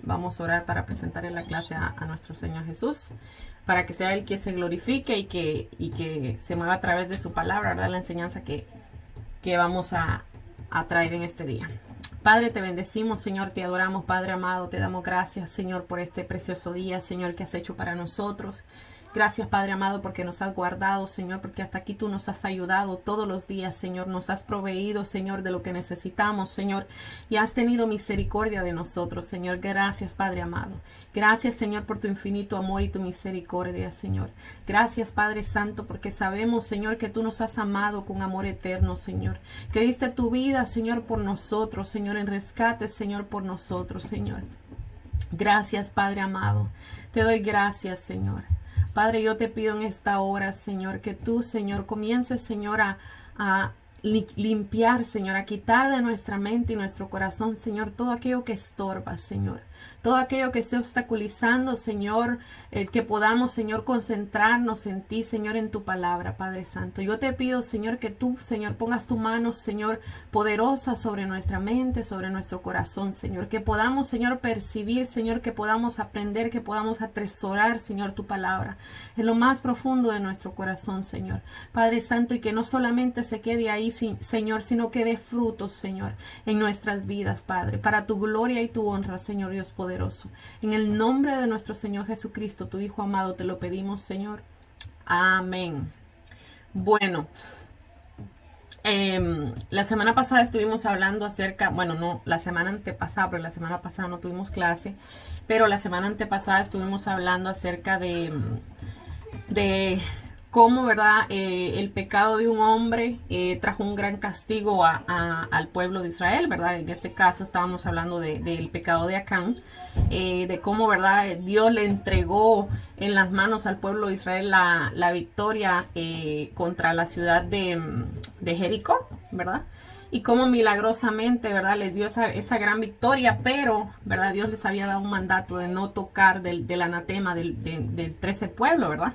Vamos a orar para presentar en la clase a nuestro Señor Jesús, para que sea Él quien se glorifique y que se mueva a través de su palabra, ¿verdad? La enseñanza que vamos a traer en este día. Padre, te bendecimos, Señor, te adoramos, Padre amado, te damos gracias, Señor, por este precioso día, Señor, que has hecho para nosotros. Gracias, Padre amado, porque nos has guardado, Señor, porque hasta aquí tú nos has ayudado todos los días, Señor. Nos has proveído, Señor, de lo que necesitamos, Señor, y has tenido misericordia de nosotros, Señor. Gracias, Padre amado. Gracias, Señor, por tu infinito amor y tu misericordia, Señor. Gracias, Padre Santo, porque sabemos, Señor, que tú nos has amado con amor eterno, Señor. Que diste tu vida, Señor, por nosotros, Señor, en rescate, Señor, por nosotros, Señor. Gracias, Padre amado. Te doy gracias, Señor. Padre, yo te pido en esta hora, Señor, que tú, Señor, comiences, Señor, a limpiar, Señor, a quitar de nuestra mente y nuestro corazón, Señor, todo aquello que estorba, Señor. Todo aquello que esté obstaculizando, Señor, el que podamos, Señor, concentrarnos en ti, Señor, en tu palabra, Padre Santo. Yo te pido, Señor, que tú, Señor, pongas tu mano, Señor, poderosa sobre nuestra mente, sobre nuestro corazón, Señor. Que podamos, Señor, percibir, Señor, que podamos aprender, que podamos atesorar, Señor, tu palabra en lo más profundo de nuestro corazón, Señor. Padre Santo, y que no solamente se quede ahí, Señor, sino que dé frutos, Señor, en nuestras vidas, Padre, para tu gloria y tu honra, Señor Dios poderoso. En el nombre de nuestro Señor Jesucristo, tu Hijo amado, te lo pedimos, Señor. Amén. Bueno, la semana pasada estuvimos hablando acerca, bueno, no, la semana antepasada, pero la semana pasada no tuvimos clase, pero la semana antepasada estuvimos hablando acerca de cómo, ¿verdad? El pecado de un hombre trajo un gran castigo al pueblo de Israel, ¿verdad? En este caso estábamos hablando del pecado de Acán, de cómo, ¿verdad? Dios le entregó en las manos al pueblo de Israel la victoria contra la ciudad de Jericó, ¿verdad? Y cómo milagrosamente, ¿verdad? Les dio esa gran victoria, pero, ¿verdad? Dios les había dado un mandato de no tocar del anatema del 13 pueblo, ¿verdad?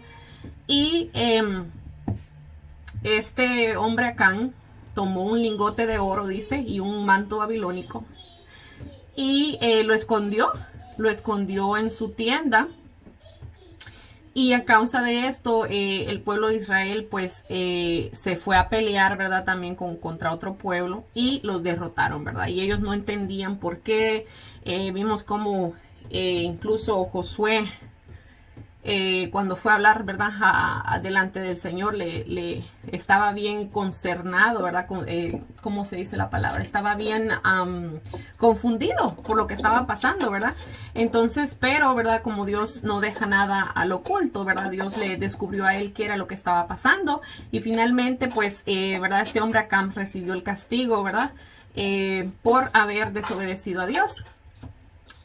Y este hombre Acán tomó un lingote de oro, dice, y un manto babilónico y lo escondió en su tienda. Y a causa de esto, el pueblo de Israel, pues, se fue a pelear, ¿verdad? También contra otro pueblo y los derrotaron, ¿verdad? Y ellos no entendían por qué. Vimos como incluso Josué, cuando fue a hablar, ¿verdad? Delante del Señor, le estaba bien concernado, ¿verdad? ¿Cómo se dice la palabra? Estaba bien confundido por lo que estaba pasando, ¿verdad? Entonces, pero, ¿verdad? Como Dios no deja nada al oculto, ¿verdad? Dios le descubrió a él qué era lo que estaba pasando y finalmente, pues, ¿verdad? Este hombre Acán recibió el castigo, ¿verdad? Por haber desobedecido a Dios.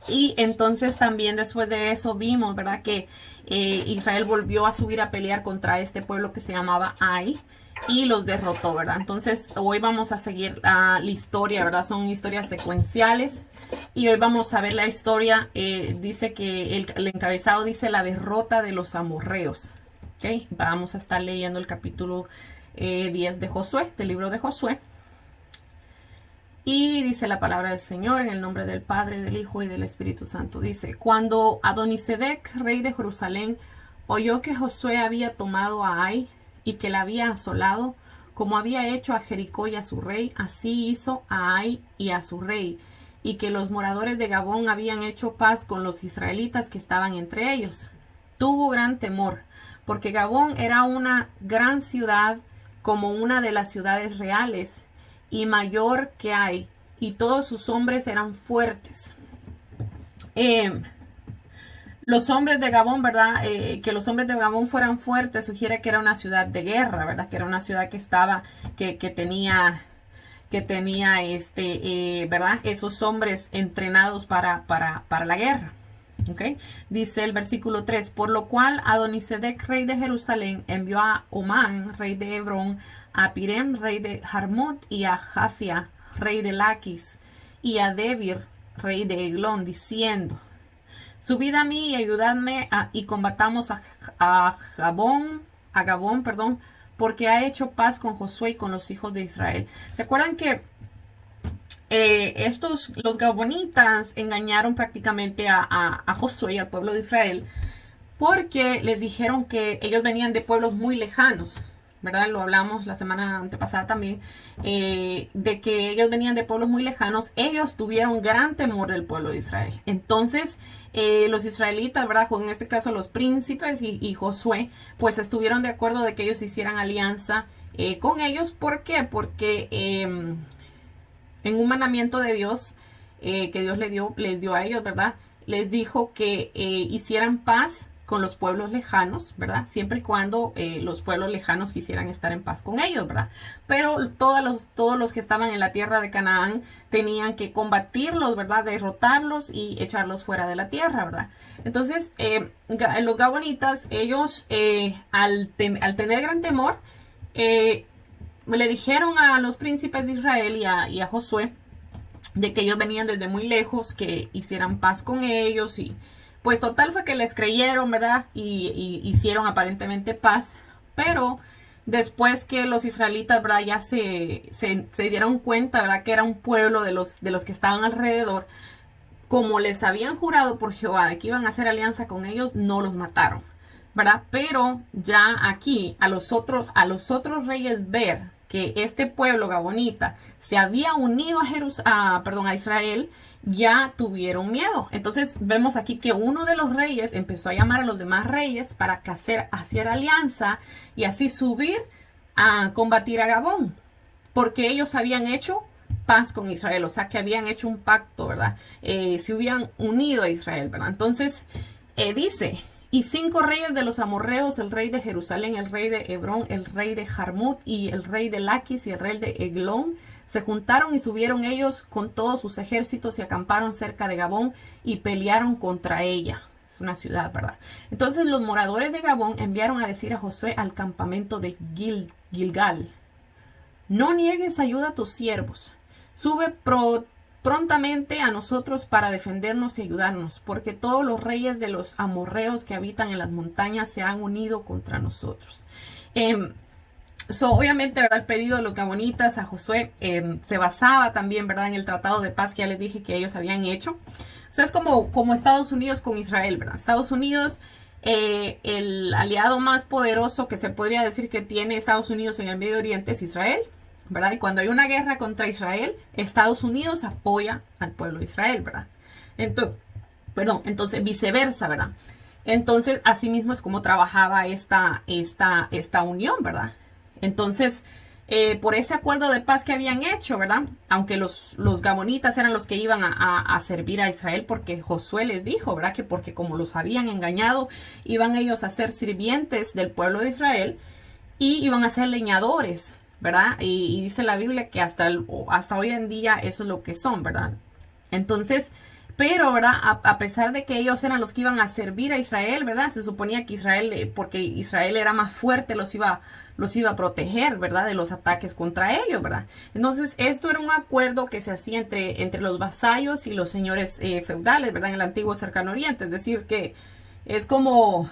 Y entonces también después de eso vimos, ¿verdad? Que Israel volvió a subir a pelear contra este pueblo que se llamaba Ai y los derrotó, ¿verdad? Entonces hoy vamos a seguir la historia, ¿verdad? Son historias secuenciales y hoy vamos a ver la historia. Dice que el encabezado dice la derrota de los amorreos. ¿Okay? Vamos a estar leyendo el capítulo 10 de Josué, del libro de Josué. Y dice la palabra del Señor en el nombre del Padre, del Hijo y del Espíritu Santo. Dice, cuando Adonisedec, rey de Jerusalén, oyó que Josué había tomado a Ai y que la había asolado, como había hecho a Jericó y a su rey, así hizo a Ai y a su rey, y que los moradores de Gabón habían hecho paz con los israelitas que estaban entre ellos. Tuvo gran temor, porque Gabón era una gran ciudad, como una de las ciudades reales, y mayor que hay, y todos sus hombres eran fuertes. Los hombres de Gabón, ¿verdad? Que los hombres de Gabón fueran fuertes sugiere que era una ciudad de guerra, ¿verdad? Que era una ciudad que tenía ¿verdad? Esos hombres entrenados para la guerra. ¿Okay? Dice el versículo 3, por lo cual Adonisedec, rey de Jerusalén, envió a Omán, rey de Hebrón, a Pirem, rey de Jarmut, y a Jafia, rey de Laquis, y a Debir, rey de Eglón, diciendo, subid a mí y ayudadme y combatamos a Gabón, porque ha hecho paz con Josué y con los hijos de Israel. ¿Se acuerdan que los gabonitas engañaron prácticamente a Josué y al pueblo de Israel porque les dijeron que ellos venían de pueblos muy lejanos, ¿verdad? Lo hablamos la semana antepasada también, de que ellos venían de pueblos muy lejanos. Ellos tuvieron gran temor del pueblo de Israel. Entonces, los israelitas, ¿verdad? En este caso los príncipes y Josué, pues estuvieron de acuerdo de que ellos hicieran alianza con ellos. ¿Por qué? Porque en un mandamiento de Dios que Dios les dio a ellos, ¿verdad? Les dijo que hicieran paz con los pueblos lejanos, ¿verdad? Siempre y cuando los pueblos lejanos quisieran estar en paz con ellos, ¿verdad? Pero todos los que estaban en la tierra de Canaán tenían que combatirlos, ¿verdad? Derrotarlos y echarlos fuera de la tierra, ¿verdad? Entonces, los gabonitas, ellos al tener gran temor, le dijeron a los príncipes de Israel y a Josué de que ellos venían desde muy lejos, que hicieran paz con ellos, y pues total fue que les creyeron, ¿verdad? Y hicieron aparentemente paz, pero después que los israelitas, ¿verdad? Ya se dieron cuenta, ¿verdad? Que era un pueblo de los que estaban alrededor, como les habían jurado por Jehová de que iban a hacer alianza con ellos, no los mataron, ¿verdad? Pero ya aquí a los otros reyes ver que este pueblo gabonita se había unido a Israel, ya tuvieron miedo. Entonces vemos aquí que uno de los reyes empezó a llamar a los demás reyes para que hacer alianza y así subir a combatir a Gabón, porque ellos habían hecho paz con Israel, o sea que habían hecho un pacto, ¿verdad? Se hubieran unido a Israel, ¿verdad? Entonces dice: y 5 reyes de los amorreos, el rey de Jerusalén, el rey de Hebrón, el rey de Jarmut y el rey de Laquis y el rey de Eglón, se juntaron y subieron ellos con todos sus ejércitos y acamparon cerca de Gabón y pelearon contra ella. Es una ciudad, ¿verdad? Entonces los moradores de Gabón enviaron a decir a Josué al campamento de Gilgal: no niegues ayuda a tus siervos, sube prontamente a nosotros para defendernos y ayudarnos, porque todos los reyes de los amorreos que habitan en las montañas se han unido contra nosotros. Obviamente, ¿verdad? El pedido de los gabonitas a Josué se basaba también, ¿verdad? En el tratado de paz que ya les dije que ellos habían hecho. O sea, es como Estados Unidos con Israel, ¿verdad? Estados Unidos, el aliado más poderoso que se podría decir que tiene Estados Unidos en el Medio Oriente es Israel, ¿verdad? Y cuando hay una guerra contra Israel, Estados Unidos apoya al pueblo de Israel, ¿verdad? Entonces viceversa, ¿verdad? Entonces, así mismo es como trabajaba esta unión, ¿verdad? Entonces, por ese acuerdo de paz que habían hecho, ¿verdad? Aunque los gabonitas eran los que iban a servir a Israel, porque Josué les dijo, ¿verdad? Que porque como los habían engañado, iban ellos a ser sirvientes del pueblo de Israel y iban a ser leñadores, ¿verdad? Y dice la Biblia que hasta hoy en día eso es lo que son, ¿verdad? Entonces, pero, ¿verdad? A pesar de que ellos eran los que iban a servir a Israel, ¿verdad? Se suponía que Israel, porque Israel era más fuerte, los iba a proteger, ¿verdad? De los ataques contra ellos, ¿verdad? Entonces, esto era un acuerdo que se hacía entre los vasallos y los señores feudales, ¿verdad? En el antiguo Cercano Oriente. Es decir, que es como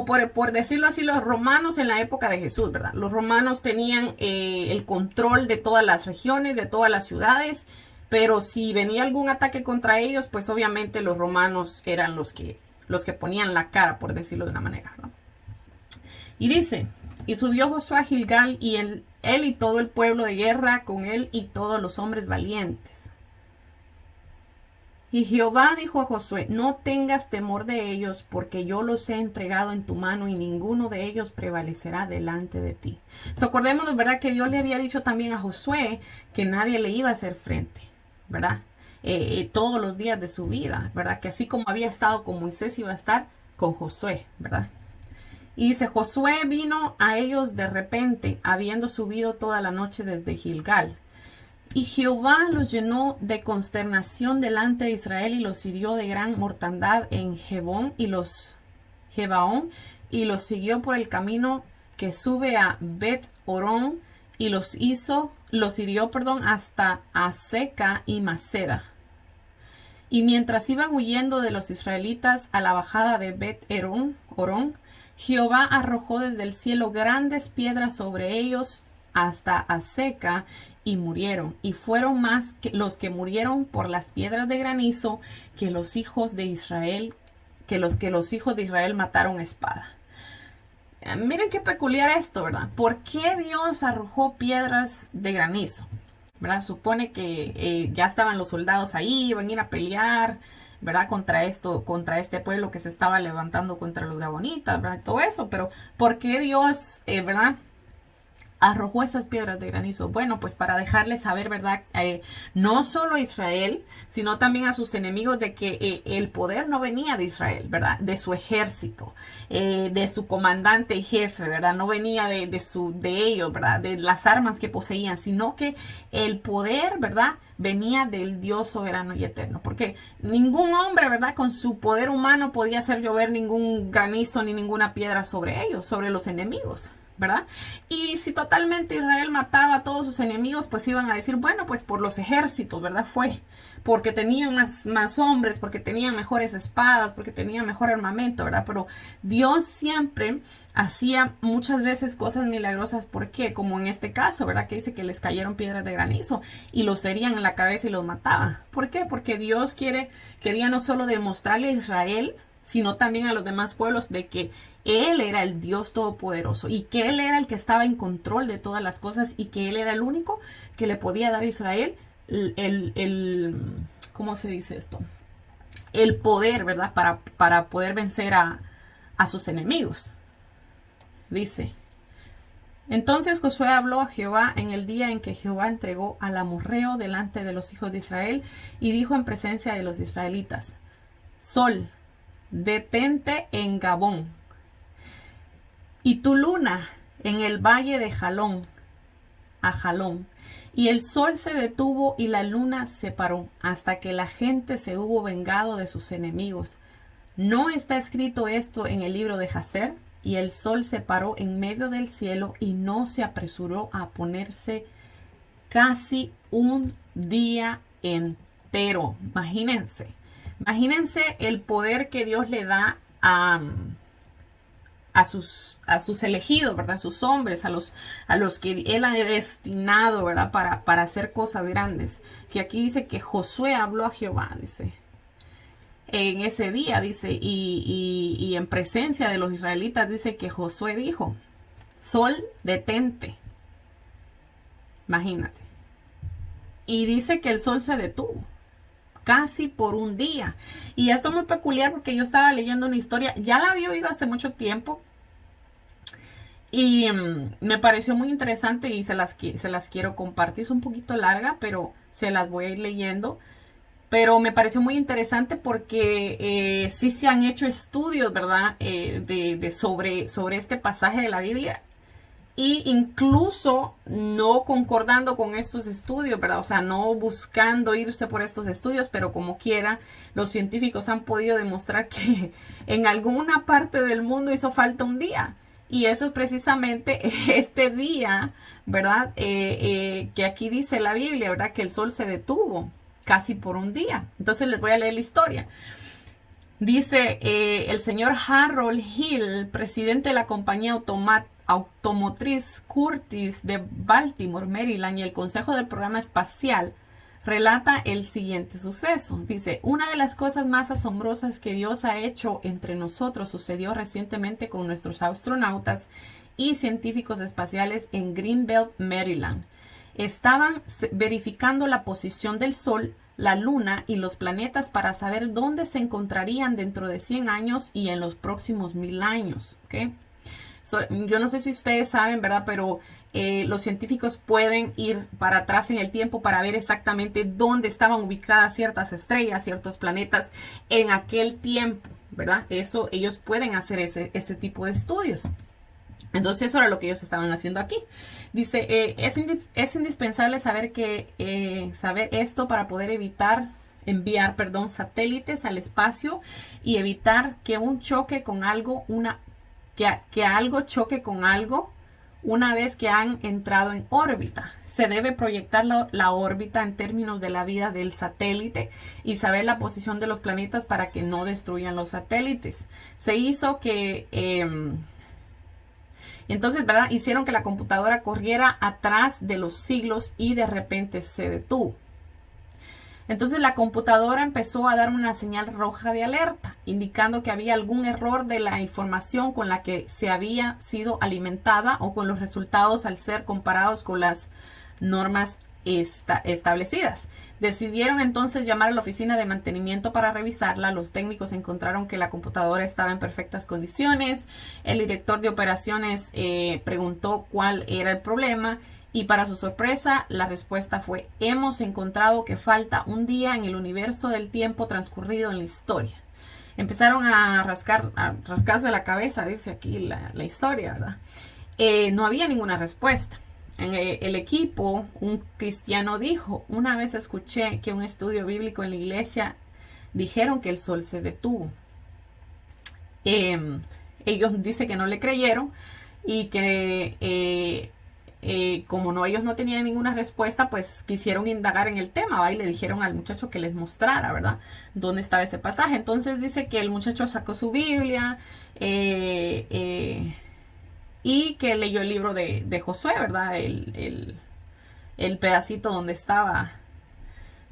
por decirlo así, los romanos en la época de Jesús, ¿verdad? Los romanos tenían el control de todas las regiones, de todas las ciudades, pero si venía algún ataque contra ellos, pues obviamente los romanos eran los que ponían la cara, por decirlo de una manera, ¿no? Y dice: y subió Josué a Gilgal, y él y todo el pueblo de guerra con él y todos los hombres valientes. Y Jehová dijo a Josué: no tengas temor de ellos, porque yo los he entregado en tu mano y ninguno de ellos prevalecerá delante de ti. Acordémonos, ¿verdad? Que Dios le había dicho también a Josué que nadie le iba a hacer frente, ¿verdad? Todos los días de su vida, ¿verdad? Que así como había estado con Moisés, iba a estar con Josué, ¿verdad? Y dice: Josué vino a ellos de repente, habiendo subido toda la noche desde Gilgal. Y Jehová los llenó de consternación delante de Israel y los hirió de gran mortandad en Gebaón y los siguió por el camino que sube a Bet-Orón y los hirió, hasta Aseca y Maceda. Y mientras iban huyendo de los israelitas a la bajada de Bet-Orón, Jehová arrojó desde el cielo grandes piedras sobre ellos hasta Azeca y murieron. Y fueron más que los que murieron por las piedras de granizo que los hijos de Israel, que los hijos de Israel mataron a espada. Miren qué peculiar esto, ¿verdad? ¿Por qué Dios arrojó piedras de granizo? ¿Verdad? Supone que ya estaban los soldados ahí, iban a ir a pelear, ¿verdad? Contra este pueblo que se estaba levantando contra los gabonitas, ¿verdad? Todo eso, pero ¿por qué Dios, ¿verdad? Arrojó esas piedras de granizo? Bueno, pues para dejarles saber, ¿verdad? No solo a Israel, sino también a sus enemigos, de que el poder no venía de Israel, ¿verdad? De su ejército, de su comandante y jefe, ¿verdad? No venía de ellos, ¿verdad? De las armas que poseían, sino que el poder, ¿verdad? Venía del Dios soberano y eterno, porque ningún hombre, ¿verdad? Con su poder humano podía hacer llover ningún granizo ni ninguna piedra sobre ellos, sobre los enemigos, ¿verdad? Y si totalmente Israel mataba a todos sus enemigos, pues iban a decir, bueno, pues por los ejércitos, ¿verdad? Fue porque tenían más hombres, porque tenían mejores espadas, porque tenían mejor armamento, ¿verdad? Pero Dios siempre hacía muchas veces cosas milagrosas. ¿Por qué? Como en este caso, ¿verdad? Que dice que les cayeron piedras de granizo y los herían en la cabeza y los mataban. ¿Por qué? Porque Dios quería no solo demostrarle a Israel, sino también a los demás pueblos, de que Él era el Dios todopoderoso y que Él era el que estaba en control de todas las cosas y que Él era el único que le podía dar a Israel ¿cómo se dice esto? El poder, ¿verdad? Para poder vencer a sus enemigos. Dice: entonces Josué habló a Jehová en el día en que Jehová entregó al amorreo delante de los hijos de Israel, y dijo en presencia de los israelitas: Sol, detente en Gabón, y tu luna en el valle de Jalón, a Jalón. Y el sol se detuvo y la luna se paró, hasta que la gente se hubo vengado de sus enemigos. ¿No está escrito esto en el libro de Jacer? Y el sol se paró en medio del cielo y no se apresuró a ponerse casi un día entero. Imagínense el poder que Dios le da a sus elegidos, ¿verdad? A sus hombres, a los que Él ha destinado, ¿verdad? Para hacer cosas grandes. Que aquí dice que Josué habló a Jehová, dice, en ese día, dice, y en presencia de los israelitas, dice que Josué dijo: Sol, detente. Imagínate. Y dice que el sol se detuvo casi por un día. Y esto es muy peculiar porque yo estaba leyendo una historia, ya la había oído hace mucho tiempo, y me pareció muy interesante y se las quiero compartir. Es un poquito larga, pero se las voy a ir leyendo. Pero me pareció muy interesante porque sí se han hecho estudios, ¿verdad? Sobre este pasaje de la Biblia. Y incluso no concordando con estos estudios, ¿verdad? O sea, no buscando irse por estos estudios, pero como quiera, los científicos han podido demostrar que en alguna parte del mundo hizo falta un día. Y eso es precisamente este día, ¿verdad? Que aquí dice la Biblia, ¿verdad? Que el sol se detuvo casi por un día. Entonces les voy a leer la historia. Dice el señor Harold Hill, presidente de la compañía automotriz Curtiss de Baltimore, Maryland, y el consejo del programa espacial, relata el siguiente suceso. Dice: una de las cosas más asombrosas que Dios ha hecho entre nosotros sucedió recientemente con nuestros astronautas y científicos espaciales en Greenbelt, Maryland. Estaban verificando la posición del Sol, la Luna y los planetas para saber dónde se encontrarían dentro de 100 años y en los próximos 1000 años. ¿Okay? Yo no sé si ustedes saben, ¿verdad? Pero los científicos pueden ir para atrás en el tiempo para ver exactamente dónde estaban ubicadas ciertas estrellas, ciertos planetas en aquel tiempo, ¿verdad? Eso, ellos pueden hacer ese tipo de estudios. Entonces eso era lo que ellos estaban haciendo aquí. Dice, es indispensable saber esto para poder enviar satélites al espacio y evitar que un choque con algo, que algo choque con algo una vez que han entrado en órbita. Se debe proyectar la órbita en términos de la vida del satélite y saber la posición de los planetas para que no destruyan los satélites. Se hizo que Entonces, ¿verdad? Hicieron que la computadora corriera atrás de los siglos y de repente se detuvo. Entonces la computadora empezó a dar una señal roja de alerta, indicando que había algún error de la información con la que se había sido alimentada o con los resultados al ser comparados con las normas establecidas. Decidieron entonces llamar a la oficina de mantenimiento para revisarla. Los técnicos encontraron que la computadora estaba en perfectas condiciones. El director de operaciones preguntó cuál era el problema. Y para su sorpresa, la respuesta fue: hemos encontrado que falta un día en el universo del tiempo transcurrido en la historia. Empezaron a rascarse la cabeza, dice aquí la historia, ¿verdad? No había ninguna respuesta. En el equipo, un cristiano dijo: una vez escuché que un estudio bíblico en la iglesia dijeron que el sol se detuvo. Ellos dicen que no le creyeron y que como ellos no tenían ninguna respuesta, pues quisieron indagar en el tema, ¿va? Y le dijeron al muchacho que les mostrara, ¿verdad?, dónde estaba ese pasaje. Entonces dice que el muchacho sacó su Biblia y que leyó el libro de Josué, ¿verdad?, el pedacito donde estaba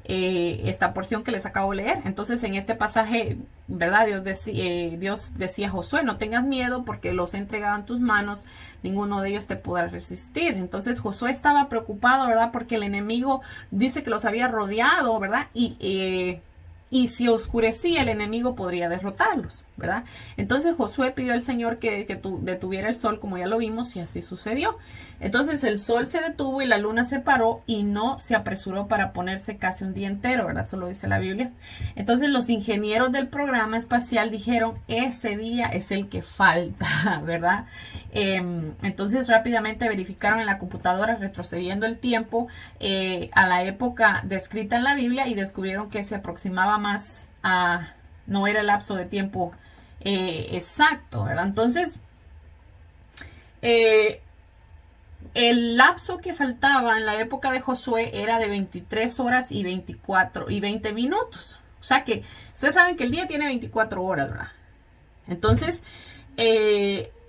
esta porción que les acabo de leer. Entonces en este pasaje, ¿verdad?, Dios decía a Josué: no tengas miedo porque los he entregado en tus manos, ninguno de ellos te podrá resistir. Entonces Josué estaba preocupado, ¿verdad?, porque el enemigo dice que los había rodeado, ¿verdad?, y si oscurecía, el enemigo podría derrotarlos, ¿verdad? Entonces Josué pidió al Señor que detuviera el sol, como ya lo vimos, y así sucedió. Entonces el sol se detuvo y la luna se paró y no se apresuró para ponerse casi un día entero, ¿verdad? Eso lo dice la Biblia. Entonces los ingenieros del programa espacial dijeron: ese día es el que falta, ¿verdad? Entonces rápidamente verificaron en la computadora, retrocediendo el tiempo a la época descrita en la Biblia, y descubrieron que se aproximaba más a... no era el lapso de tiempo exacto, ¿verdad? Entonces, el lapso que faltaba en la época de Josué era de 23 horas y 20 minutos. O sea que ustedes saben que el día tiene 24 horas, ¿verdad? Entonces,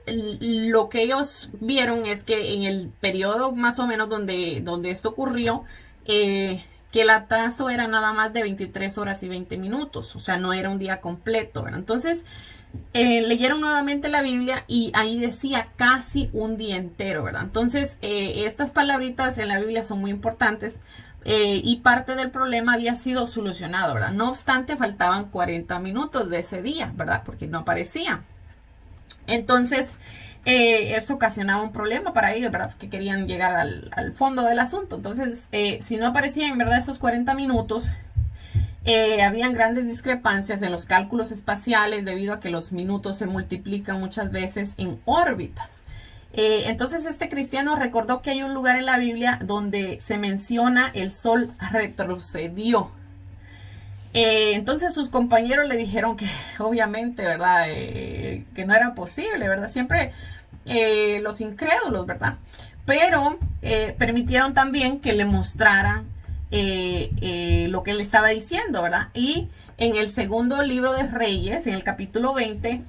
lo que ellos vieron es que en el periodo más o menos donde esto ocurrió, que el atraso era nada más de 23 horas y 20 minutos, o sea, no era un día completo, ¿verdad? Entonces, leyeron nuevamente la Biblia y ahí decía casi un día entero, ¿verdad? Entonces, estas palabritas en la Biblia son muy importantes y parte del problema había sido solucionado, ¿verdad? No obstante, faltaban 40 minutos de ese día, ¿verdad? Porque no aparecía. Entonces, esto ocasionaba un problema para ellos, ¿verdad? Porque querían llegar al fondo del asunto. Entonces, si no aparecían en verdad esos 40 minutos, habían grandes discrepancias en los cálculos espaciales debido a que los minutos se multiplican muchas veces en órbitas. Entonces este cristiano recordó que hay un lugar en la Biblia donde se menciona el sol retrocedió. Entonces sus compañeros le dijeron que obviamente, ¿verdad?, que no era posible, ¿verdad? Siempre los incrédulos, ¿verdad? Pero permitieron también que le mostraran lo que él estaba diciendo, ¿verdad? Y en el segundo libro de Reyes, en el capítulo 20,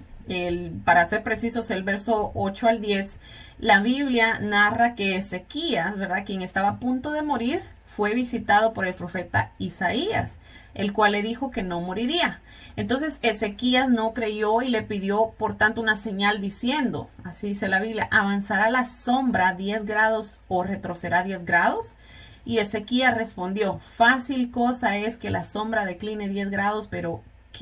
para ser precisos, el verso 8 al 10, la Biblia narra que Ezequías, ¿verdad?, quien estaba a punto de morir, fue visitado por el profeta Isaías, el cual le dijo que no moriría. Entonces Ezequías no creyó y le pidió por tanto una señal diciendo, así dice la Biblia: ¿avanzará la sombra 10 grados o retrocederá 10 grados? Y Ezequías respondió: fácil cosa es que la sombra decline 10 grados, pero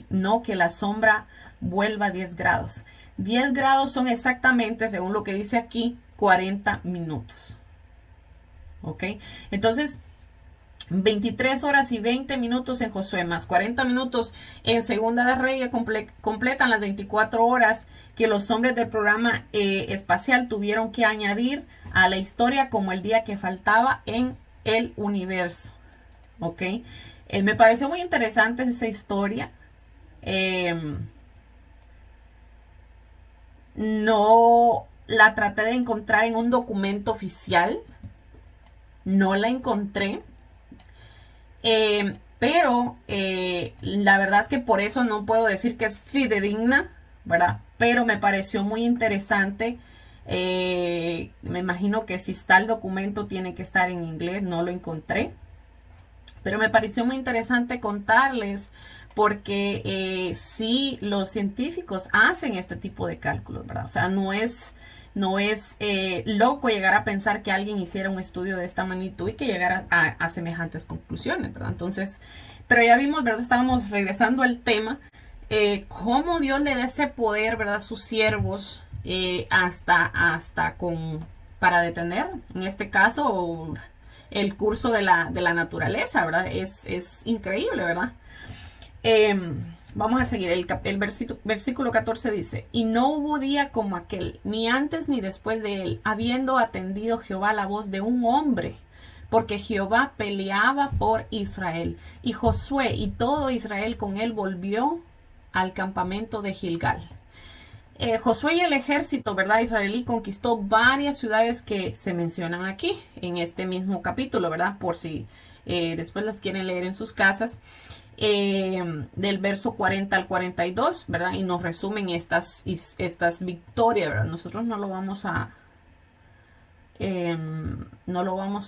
no que la sombra vuelva 10 grados. 10 grados son exactamente, según lo que dice aquí, 40 minutos. ¿Ok? Entonces, 23 horas y 20 minutos en Josué, más 40 minutos en Segunda de Reyes, completan las 24 horas que los hombres del programa espacial tuvieron que añadir a la historia como el día que faltaba en el universo. ¿Ok? Me pareció muy interesante esta historia. No la traté de encontrar en un documento oficial. No la encontré. Pero la verdad es que por eso no puedo decir que es fidedigna, ¿verdad? Pero me pareció muy interesante Me imagino que si está el documento tiene que estar en inglés, no lo encontré. Pero me pareció muy interesante contarles porque sí los científicos hacen este tipo de cálculos, ¿verdad? O sea, no es loco llegar a pensar que alguien hiciera un estudio de esta magnitud y que llegara a semejantes conclusiones, ¿verdad? Entonces, pero ya vimos, ¿verdad? Estábamos regresando al tema, cómo Dios le da ese poder, ¿verdad? A sus siervos hasta para detener, en este caso, el curso de la naturaleza, ¿verdad? Es increíble, ¿verdad? Vamos a seguir. El versículo 14 dice: y no hubo día como aquel, ni antes ni después de él, habiendo atendido Jehová la voz de un hombre, porque Jehová peleaba por Israel. Y Josué y todo Israel con él volvió al campamento de Gilgal. Josué y el ejército, ¿verdad? Israelí conquistó varias ciudades que se mencionan aquí, en este mismo capítulo, ¿verdad? Por si después las quieren leer en sus casas. Del verso 40 al 42, ¿verdad? Y nos resumen estas victorias, ¿verdad? Nosotros no lo vamos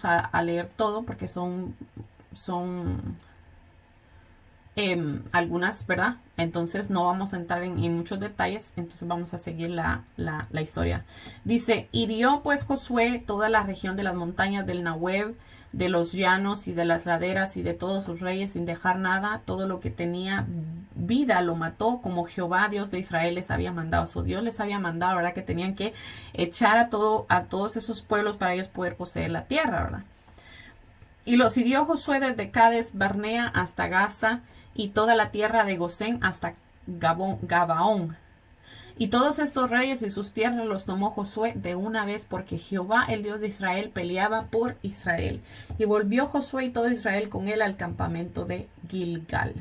a leer todo porque son algunas, ¿verdad? Entonces no vamos a entrar en muchos detalles, entonces vamos a seguir la historia. Dice: hirió pues Josué toda la región de las montañas del Nahueb, de los llanos y de las laderas y de todos sus reyes, sin dejar nada. Todo lo que tenía vida lo mató, como Jehová Dios de Israel les había mandado. So, Dios les había mandado, ¿verdad? Que tenían que echar a todos esos pueblos para ellos poder poseer la tierra, ¿verdad? Y los hirió Josué desde Cades Barnea hasta Gaza, y toda la tierra de Gosén hasta Gabaón. Y todos estos reyes y sus tierras los tomó Josué de una vez, porque Jehová, el Dios de Israel, peleaba por Israel. Y volvió Josué y todo Israel con él al campamento de Gilgal.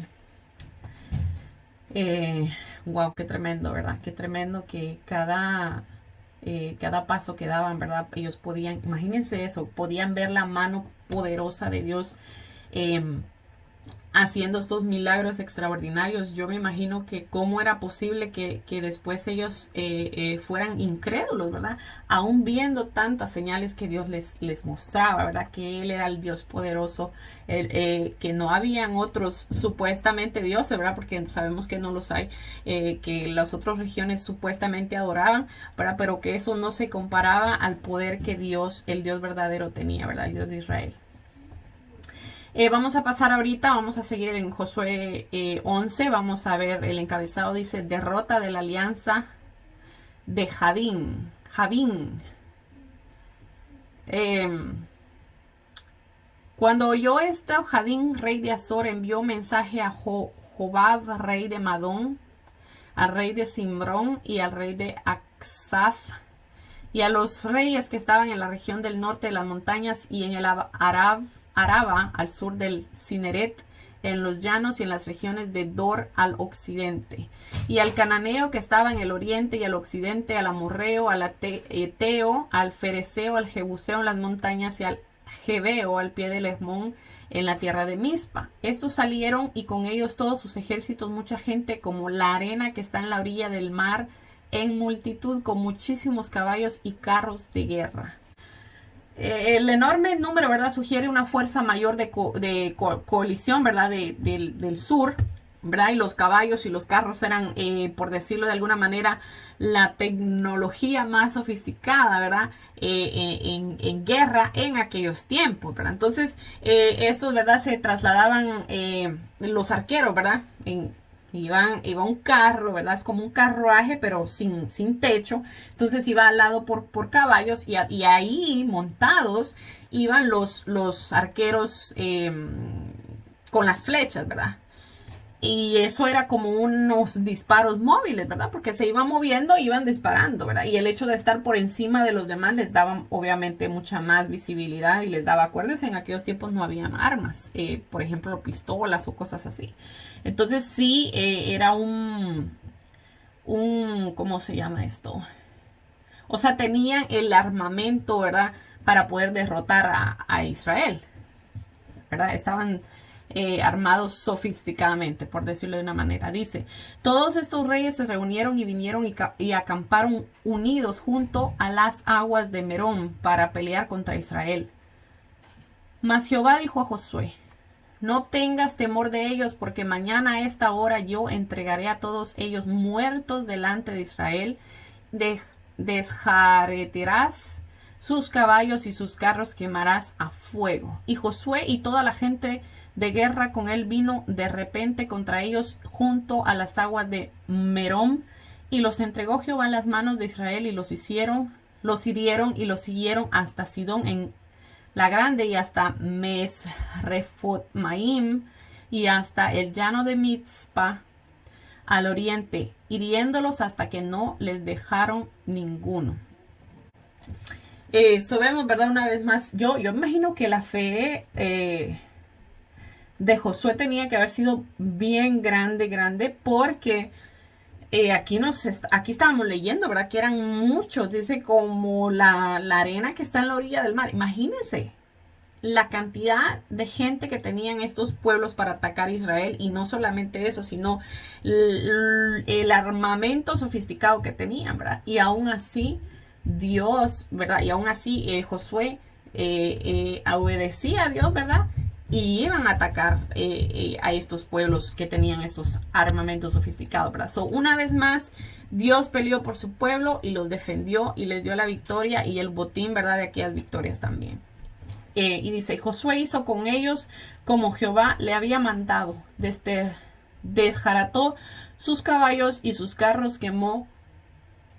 Wow, qué tremendo, ¿verdad? Qué tremendo que cada paso que daban, ¿verdad? Ellos podían, imagínense eso, podían ver la mano poderosa de Dios haciendo estos milagros extraordinarios. Yo me imagino que cómo era posible que después ellos fueran incrédulos, ¿verdad? Aún viendo tantas señales que Dios les mostraba, ¿verdad? Que Él era el Dios poderoso, que no habían otros supuestamente dioses, ¿verdad? Porque sabemos que no los hay, que las otras regiones supuestamente adoraban, ¿verdad? Pero que eso no se comparaba al poder que Dios, el Dios verdadero, tenía, ¿verdad? El Dios de Israel. Vamos a pasar ahorita, vamos a seguir en Josué 11, vamos a ver el encabezado, dice: derrota de la alianza de Jabín. Cuando oyó esto, Jabín, rey de Azor, envió mensaje a Jobab, rey de Madón, al rey de Simrón y al rey de Aksaf, y a los reyes que estaban en la región del norte de las montañas y en el Araba, al sur del Cineret, en los llanos y en las regiones de Dor al occidente, y al cananeo que estaba en el oriente y al occidente, al amorreo, al eteo, al fereceo, al jebuseo en las montañas y al jebeo al pie del Hermón en la tierra de Mizpa. Estos salieron y con ellos todos sus ejércitos, mucha gente como la arena que está en la orilla del mar, en multitud, con muchísimos caballos y carros de guerra. El enorme número, ¿verdad?, sugiere una fuerza mayor de coalición, ¿verdad?, del sur, ¿verdad? Y los caballos y los carros eran, por decirlo de alguna manera, la tecnología más sofisticada, ¿verdad?, en guerra en aquellos tiempos, ¿verdad? Entonces, estos, ¿verdad?, se trasladaban los arqueros, ¿verdad?, iba un carro, ¿verdad? Es como un carruaje, pero sin techo. Entonces iba al lado por caballos y ahí montados iban los arqueros con las flechas, ¿verdad? Y eso era como unos disparos móviles, ¿verdad? Porque se iban moviendo e iban disparando, ¿verdad? Y el hecho de estar por encima de los demás les daba obviamente mucha más visibilidad y les daba, acuérdense, en aquellos tiempos no habían armas, por ejemplo, pistolas o cosas así. Entonces sí, era ¿cómo se llama esto? O sea, tenían el armamento, ¿verdad?, para poder derrotar a Israel, ¿verdad? Estaban armados sofisticadamente, por decirlo de una manera. Dice, todos estos reyes se reunieron y vinieron y acamparon unidos junto a las aguas de Merón para pelear contra Israel. Mas Jehová dijo a Josué, no tengas temor de ellos, porque mañana a esta hora yo entregaré a todos ellos muertos delante de Israel. Desjaretirás sus caballos y sus carros quemarás a fuego. Y Josué y toda la gente de guerra con él vino de repente contra ellos junto a las aguas de Merón, y los entregó Jehová en las manos de Israel, y los hirieron y los siguieron hasta Sidón en la grande, y hasta Mesrefotmaim, y hasta el llano de Mizpa al oriente, hiriéndolos hasta que no les dejaron ninguno. Vemos, ¿verdad? Una vez más, yo imagino que la fe de Josué tenía que haber sido bien grande, porque aquí estábamos leyendo, ¿verdad? Que eran muchos, dice, como la arena que está en la orilla del mar. Imagínense la cantidad de gente que tenían estos pueblos para atacar a Israel, y no solamente eso, sino el armamento sofisticado que tenían, ¿verdad? Y aún así, Dios, ¿verdad? Y aún así Josué obedecía a Dios, ¿verdad? Y iban a atacar a estos pueblos que tenían estos armamentos sofisticados, ¿verdad? Una vez más, Dios peleó por su pueblo y los defendió y les dio la victoria y el botín, ¿verdad? De aquellas victorias también. Y dice, Josué hizo con ellos como Jehová le había mandado. Desjarató sus caballos y sus carros quemó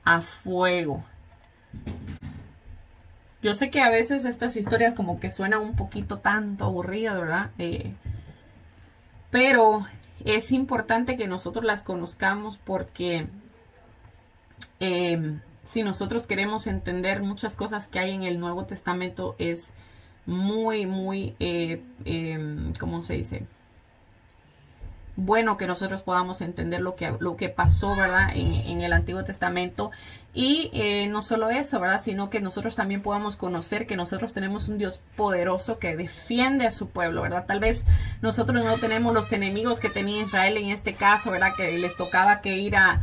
a fuego. Yo sé que a veces estas historias como que suenan un poquito tanto aburridas, ¿verdad? Pero es importante que nosotros las conozcamos, porque si nosotros queremos entender muchas cosas que hay en el Nuevo Testamento, es muy, ¿cómo se dice? Bueno que nosotros podamos entender lo que pasó, ¿verdad? En el Antiguo Testamento. Y no solo eso, ¿verdad? Sino que nosotros también podamos conocer que nosotros tenemos un Dios poderoso que defiende a su pueblo, ¿verdad? Tal vez nosotros no tenemos los enemigos que tenía Israel en este caso, ¿verdad? Que les tocaba que ir a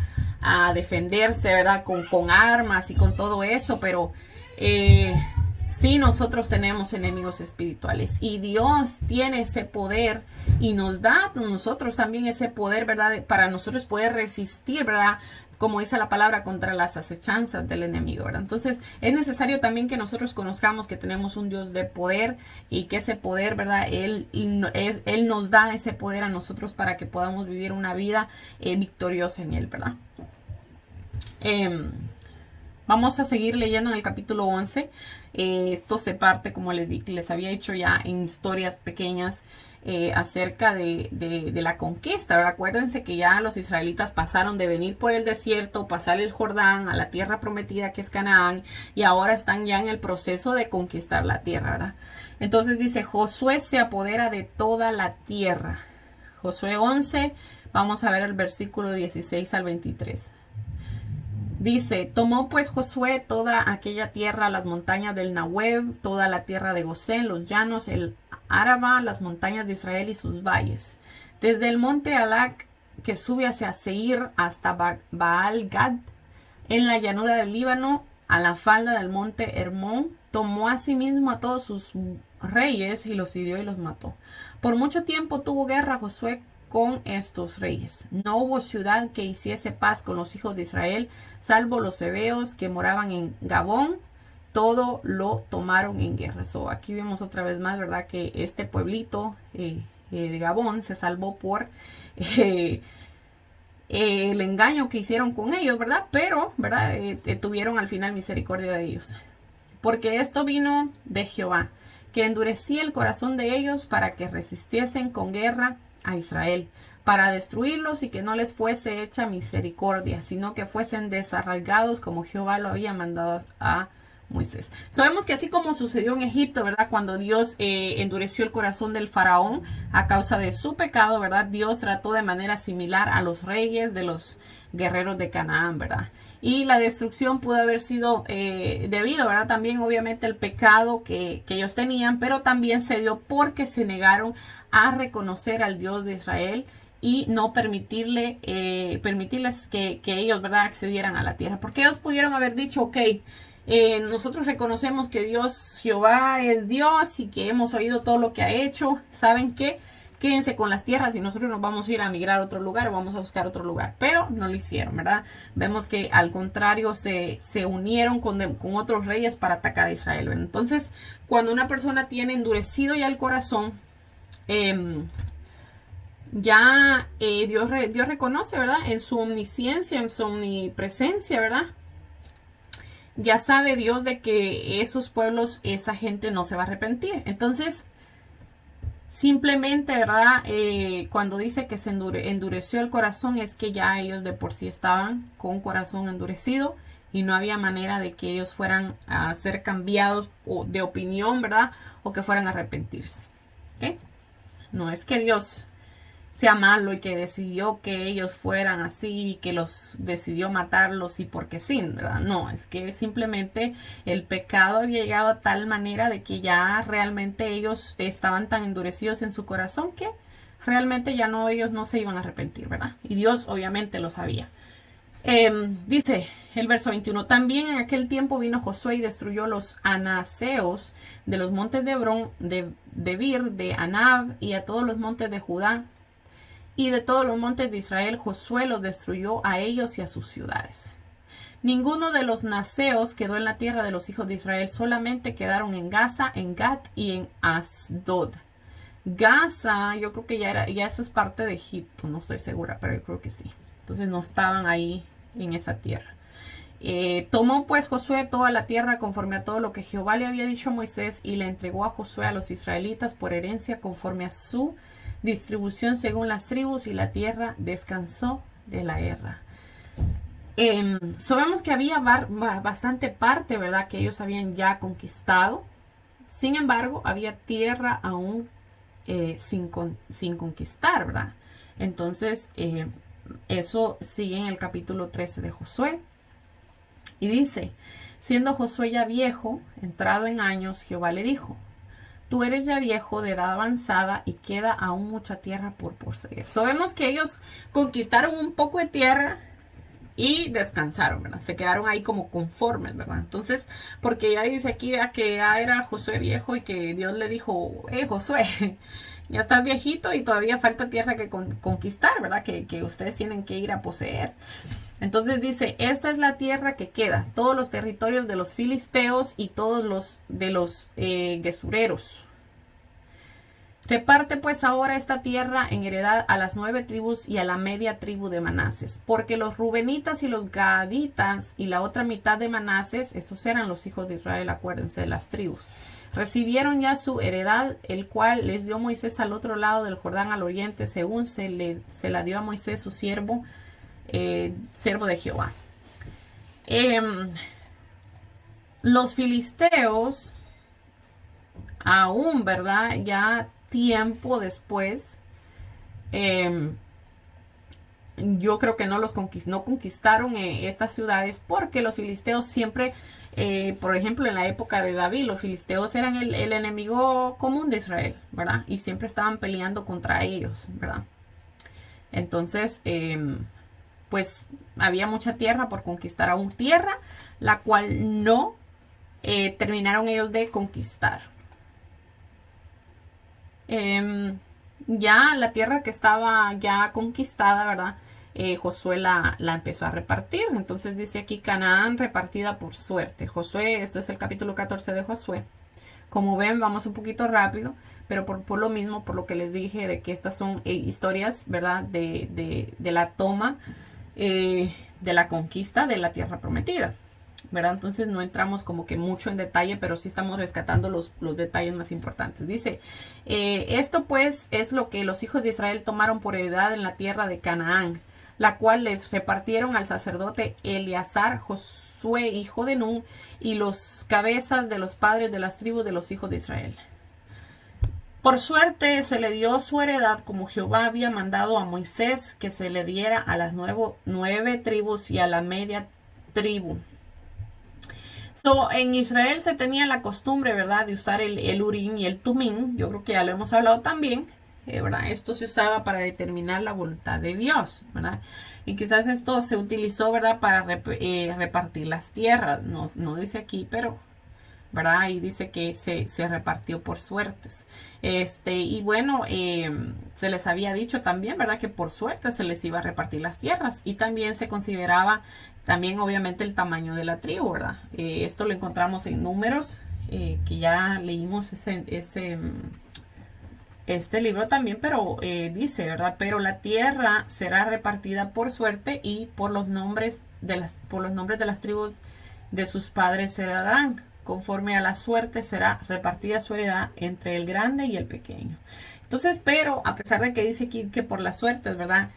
defenderse, ¿verdad? Con armas y con todo eso, pero sí, nosotros tenemos enemigos espirituales, y Dios tiene ese poder y nos da a nosotros también ese poder, ¿verdad? Para nosotros poder resistir, ¿verdad? Como dice la palabra, contra las acechanzas del enemigo, ¿verdad? Entonces es necesario también que nosotros conozcamos que tenemos un Dios de poder, y que ese poder, ¿verdad? Él nos da ese poder a nosotros para que podamos vivir una vida victoriosa en Él, ¿verdad? Vamos a seguir leyendo en el capítulo 11. Esto se parte, como les había dicho ya, en historias pequeñas acerca de la conquista. Ahora, acuérdense que ya los israelitas pasaron de venir por el desierto, pasar el Jordán a la tierra prometida que es Canaán, y ahora están ya en el proceso de conquistar la tierra, ¿verdad? Entonces dice, Josué se apodera de toda la tierra. Josué 11, vamos a ver el versículo 16 al 23. Dice, tomó pues Josué toda aquella tierra, las montañas del Nahueb, toda la tierra de Gosén, los llanos, el Araba, las montañas de Israel y sus valles. Desde el monte Alac, que sube hacia Seir, hasta Baal-Gad, en la llanura del Líbano, a la falda del monte Hermón, tomó a sí mismo a todos sus reyes y los hirió y los mató. Por mucho tiempo tuvo guerra Josué con estos reyes. No hubo ciudad que hiciese paz con los hijos de Israel, salvo los heveos que moraban en Gabón. Todo lo tomaron en guerra. Aquí vemos otra vez más, ¿verdad? Que este pueblito de Gabón se salvó por el engaño que hicieron con ellos, ¿verdad? Pero, ¿verdad? Tuvieron al final misericordia de ellos. Porque esto vino de Jehová, que endurecía el corazón de ellos para que resistiesen con guerra a Israel, para destruirlos, y que no les fuese hecha misericordia, sino que fuesen desarraigados como Jehová lo había mandado a Moisés. Sabemos que así como sucedió en Egipto, ¿verdad? Cuando Dios endureció el corazón del faraón a causa de su pecado, ¿verdad? Dios trató de manera similar a los reyes de los guerreros de Canaán, ¿verdad? Y la destrucción pudo haber sido debido, ¿verdad? También obviamente el pecado que ellos tenían, pero también se dio porque se negaron a reconocer al Dios de Israel y no permitirles que ellos, ¿verdad?, accedieran a la tierra. Porque ellos pudieron haber dicho, ok, nosotros reconocemos que Dios, Jehová es Dios y que hemos oído todo lo que ha hecho. ¿Saben qué? Quédense con las tierras y nosotros nos vamos a ir a migrar a otro lugar o vamos a buscar otro lugar. Pero no lo hicieron, ¿verdad? Vemos que al contrario se unieron con otros reyes para atacar a Israel. Entonces, cuando una persona tiene endurecido ya el corazón, Dios reconoce, ¿verdad? En su omnisciencia, en su omnipresencia, ¿verdad? Ya sabe Dios de que esos pueblos, esa gente no se va a arrepentir. Entonces, simplemente, ¿verdad? Cuando dice que se endureció el corazón, es que ya ellos de por sí estaban con un corazón endurecido y no había manera de que ellos fueran a ser cambiados de opinión, ¿verdad? O que fueran a arrepentirse. ¿Ok? No es que Dios sea malo y que decidió que ellos fueran así y que los decidió matarlos y porque sí, ¿verdad? No, es que simplemente el pecado había llegado a tal manera de que ya realmente ellos estaban tan endurecidos en su corazón que realmente ya no, ellos no se iban a arrepentir, ¿verdad? Y Dios obviamente lo sabía. Dice el verso 21, también en aquel tiempo vino Josué y destruyó los anaseos de los montes de Hebrón, de Debir, de Anab y a todos los montes de Judá. Y de todos los montes de Israel, Josué los destruyó a ellos y a sus ciudades. Ninguno de los naseos quedó en la tierra de los hijos de Israel, solamente quedaron en Gaza, en Gat y en Asdod. Gaza, yo creo que ya eso es parte de Egipto, no estoy segura, pero yo creo que sí. Entonces no estaban ahí en esa tierra. Tomó pues Josué toda la tierra conforme a todo lo que Jehová le había dicho a Moisés y le entregó a Josué a los israelitas por herencia conforme a su distribución según las tribus, y la tierra descansó de la guerra. Sabemos que había bastante parte, ¿verdad?, que ellos habían ya conquistado. Sin embargo, había tierra aún sin conquistar, ¿verdad? Entonces, eso sigue en el capítulo 13 de Josué. Y dice, siendo Josué ya viejo, entrado en años, Jehová le dijo, tú eres ya viejo, de edad avanzada, y queda aún mucha tierra por poseer. Sabemos que ellos conquistaron un poco de tierra y descansaron, ¿verdad? Se quedaron ahí como conformes, ¿verdad? Entonces, porque ya dice aquí que ya era Josué viejo y que Dios le dijo, Josué, ya estás viejito y todavía falta tierra que conquistar, ¿verdad? Que ustedes tienen que ir a poseer. Entonces dice, esta es la tierra que queda, todos los territorios de los filisteos y todos los de los gesureros. Reparte pues ahora esta tierra en heredad a las 9 tribus y a la media tribu de Manases, porque los rubenitas y los gaditas y la otra mitad de Manases, estos eran los hijos de Israel, acuérdense de las tribus, recibieron ya su heredad, el cual les dio Moisés al otro lado del Jordán al oriente, según se la dio a Moisés su siervo, siervo de Jehová. Los filisteos, aún, ¿verdad? Ya tiempo después, yo creo que no conquistaron estas ciudades, porque los filisteos siempre, por ejemplo, en la época de David, los filisteos eran el enemigo común de Israel, ¿verdad? Y siempre estaban peleando contra ellos, ¿verdad? Entonces, pues había mucha tierra por conquistar, aún tierra, la cual no terminaron ellos de conquistar. Ya la tierra que estaba ya conquistada, ¿verdad? Josué la empezó a repartir. Entonces dice aquí Canaán repartida por suerte. Josué, este es el capítulo 14 de Josué. Como ven, vamos un poquito rápido, pero por lo mismo, por lo que les dije, de que estas son historias, ¿verdad? De la toma, de la conquista de la tierra prometida, ¿verdad? Entonces no entramos como que mucho en detalle, pero sí estamos rescatando los detalles más importantes. Dice, esto pues es lo que los hijos de Israel tomaron por heredad en la tierra de Canaán, la cual les repartieron al sacerdote Eleazar, Josué, hijo de Nun, y los cabezas de los padres de las tribus de los hijos de Israel. Por suerte se le dio su heredad como Jehová había mandado a Moisés que se le diera a las 9 tribus y a la media tribu. En Israel se tenía la costumbre, ¿verdad?, de usar el Urim y el Tumim. Yo creo que ya lo hemos hablado también, ¿verdad? Esto se usaba para determinar la voluntad de Dios, ¿verdad? Y quizás esto se utilizó, ¿verdad?, para repartir las tierras. No dice aquí, pero, ¿verdad? Y dice que se repartió por suertes. Y bueno, se les había dicho también, ¿verdad?, que por suerte se les iba a repartir las tierras. Y también se consideraba también obviamente el tamaño de la tribu, ¿verdad? Esto lo encontramos en Números, que ya leímos este libro también, pero dice, ¿verdad? Pero la tierra será repartida por suerte y por los nombres de las tribus de sus padres se darán. Conforme a la suerte será repartida su heredad entre el grande y el pequeño. Entonces, pero a pesar de que dice aquí que por la suerte, ¿verdad?,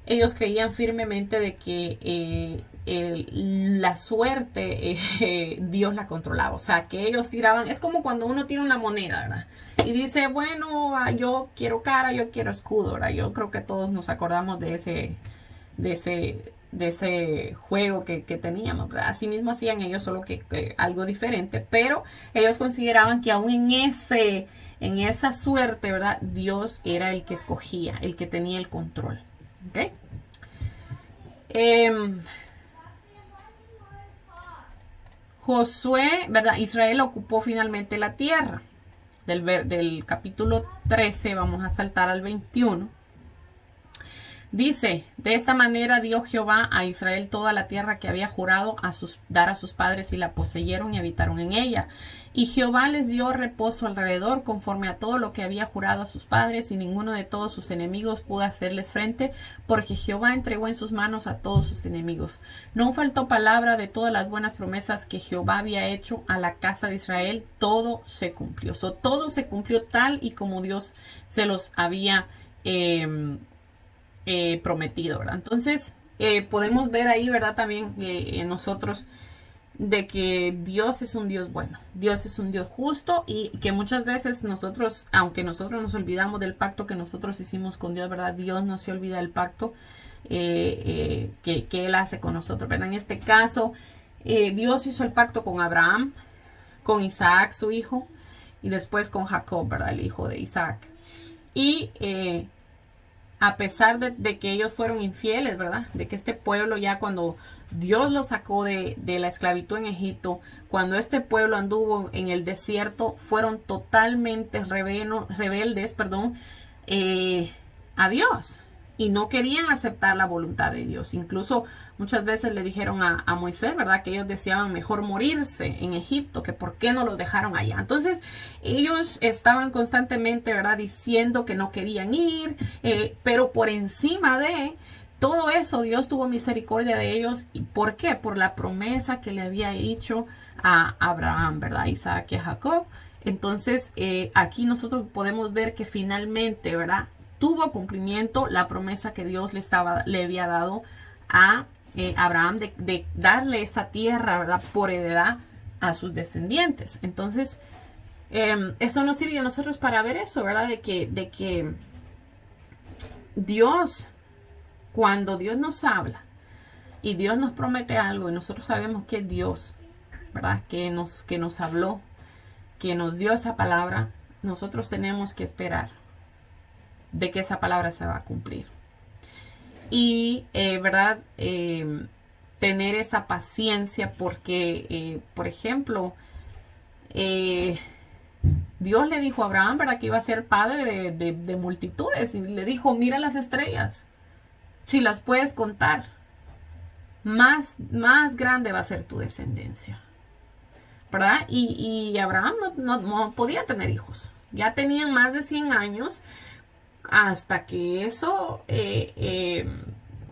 ellos creían firmemente de que la suerte Dios la controlaba. O sea, que ellos tiraban, es como cuando uno tira una moneda, ¿verdad? Y dice, bueno, yo quiero cara, yo quiero escudo, ¿verdad? Yo creo que todos nos acordamos de ese juego que teníamos, ¿verdad? Así mismo hacían ellos, solo que algo diferente, pero ellos consideraban que aún en esa suerte, ¿verdad?, Dios era el que escogía, el que tenía el control. ¿Ok? Josué, ¿verdad? Israel ocupó finalmente la tierra. Del capítulo 13 vamos a saltar al 21. Dice, de esta manera dio Jehová a Israel toda la tierra que había jurado dar a sus padres y la poseyeron y habitaron en ella. Y Jehová les dio reposo alrededor conforme a todo lo que había jurado a sus padres y ninguno de todos sus enemigos pudo hacerles frente porque Jehová entregó en sus manos a todos sus enemigos. No faltó palabra de todas las buenas promesas que Jehová había hecho a la casa de Israel. Todo se cumplió. Todo se cumplió tal y como Dios se los había prometido, ¿verdad? Entonces podemos ver ahí, ¿verdad?, también en nosotros de que Dios es un Dios bueno, Dios es un Dios justo y que muchas veces nosotros, aunque nosotros nos olvidamos del pacto que nosotros hicimos con Dios, ¿verdad?, Dios no se olvida del pacto que Él hace con nosotros, ¿verdad? En este caso, Dios hizo el pacto con Abraham, con Isaac, su hijo, y después con Jacob, ¿verdad?, el hijo de Isaac. Y a pesar de que ellos fueron infieles, ¿verdad?, de que este pueblo ya cuando Dios los sacó de la esclavitud en Egipto, cuando este pueblo anduvo en el desierto, fueron totalmente rebeldes, a Dios. Y no querían aceptar la voluntad de Dios. Incluso muchas veces le dijeron a Moisés, ¿verdad?, que ellos deseaban mejor morirse en Egipto, que por qué no los dejaron allá. Entonces ellos estaban constantemente, ¿verdad?, diciendo que no querían ir, pero por encima de todo eso Dios tuvo misericordia de ellos. ¿Y por qué? Por la promesa que le había hecho a Abraham, ¿verdad?, Isaac y a Jacob. Entonces aquí nosotros podemos ver que finalmente, ¿verdad?, tuvo cumplimiento la promesa que Dios le había dado a Abraham de darle esa tierra, ¿verdad?, por heredad a sus descendientes. Entonces, eso nos sirve a nosotros para ver eso, ¿verdad?, de que Dios, cuando Dios nos habla y Dios nos promete algo y nosotros sabemos que es Dios, ¿verdad?, que nos habló, que nos dio esa palabra, nosotros tenemos que esperar de que esa palabra se va a cumplir. Y, ¿verdad?, tener esa paciencia porque, por ejemplo, Dios le dijo a Abraham, ¿verdad?, que iba a ser padre de multitudes. Y le dijo, mira las estrellas, si las puedes contar, más grande va a ser tu descendencia, ¿verdad? Y Abraham no podía tener hijos. Ya tenían más de 100 años hasta que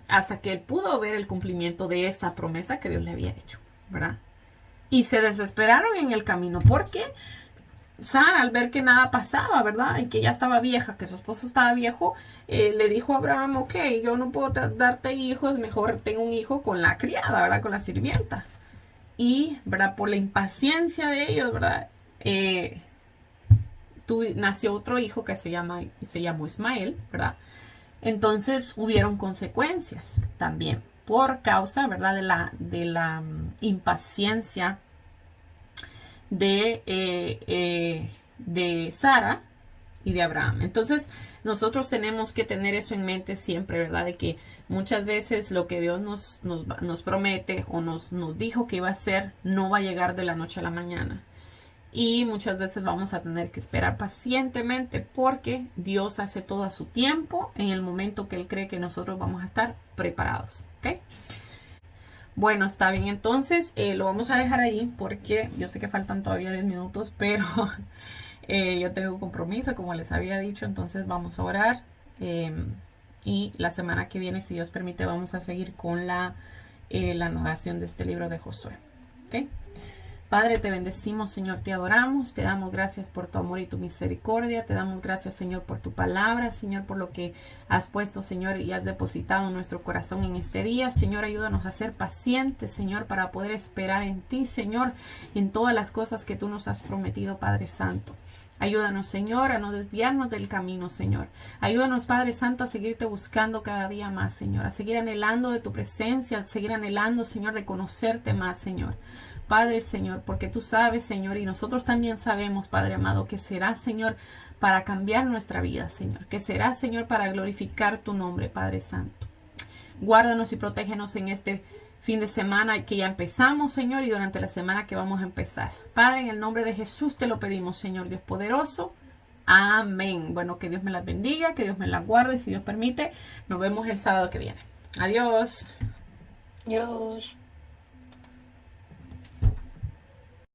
hasta que él pudo ver el cumplimiento de esa promesa que Dios le había hecho, ¿verdad? Y se desesperaron en el camino porque Sara, al ver que nada pasaba, ¿verdad?, y que ya estaba vieja, que su esposo estaba viejo, le dijo a Abraham, ok, yo no puedo darte hijos, mejor tengo un hijo con la criada, ¿verdad?, con la sirvienta. y, ¿verdad? Por la impaciencia de ellos, ¿verdad? Nació otro hijo que se llamó Ismael, ¿verdad? Entonces hubieron consecuencias también por causa, ¿verdad? De la impaciencia de Sara y de Abraham. Entonces nosotros tenemos que tener eso en mente siempre, ¿verdad? De que muchas veces lo que Dios nos promete o nos dijo que iba a hacer no va a llegar de la noche a la mañana. Y muchas veces vamos a tener que esperar pacientemente porque Dios hace todo a su tiempo en el momento que Él cree que nosotros vamos a estar preparados. ¿Ok? Bueno, está bien. Entonces lo vamos a dejar ahí porque yo sé que faltan todavía 10 minutos, pero yo tengo compromiso, como les había dicho. Entonces vamos a orar. Y la semana que viene, si Dios permite, vamos a seguir con la narración de este libro de Josué. ¿Ok? Padre, te bendecimos, Señor, te adoramos, te damos gracias por tu amor y tu misericordia, te damos gracias, Señor, por tu palabra, Señor, por lo que has puesto, Señor, y has depositado en nuestro corazón en este día. Señor, ayúdanos a ser pacientes, Señor, para poder esperar en ti, Señor, en todas las cosas que tú nos has prometido, Padre Santo. Ayúdanos, Señor, a no desviarnos del camino, Señor. Ayúdanos, Padre Santo, a seguirte buscando cada día más, Señor, a seguir anhelando de tu presencia, a seguir anhelando, Señor, de conocerte más, Señor. Padre, Señor, porque tú sabes, Señor, y nosotros también sabemos, Padre amado, que será, Señor, para cambiar nuestra vida, Señor, que será, Señor, para glorificar tu nombre, Padre Santo. Guárdanos y protégenos en este fin de semana que ya empezamos, Señor, y durante la semana que vamos a empezar. Padre, en el nombre de Jesús te lo pedimos, Señor Dios poderoso. Amén. Bueno, que Dios me las bendiga, que Dios me las guarde, y si Dios permite, nos vemos el sábado que viene. Adiós. Dios.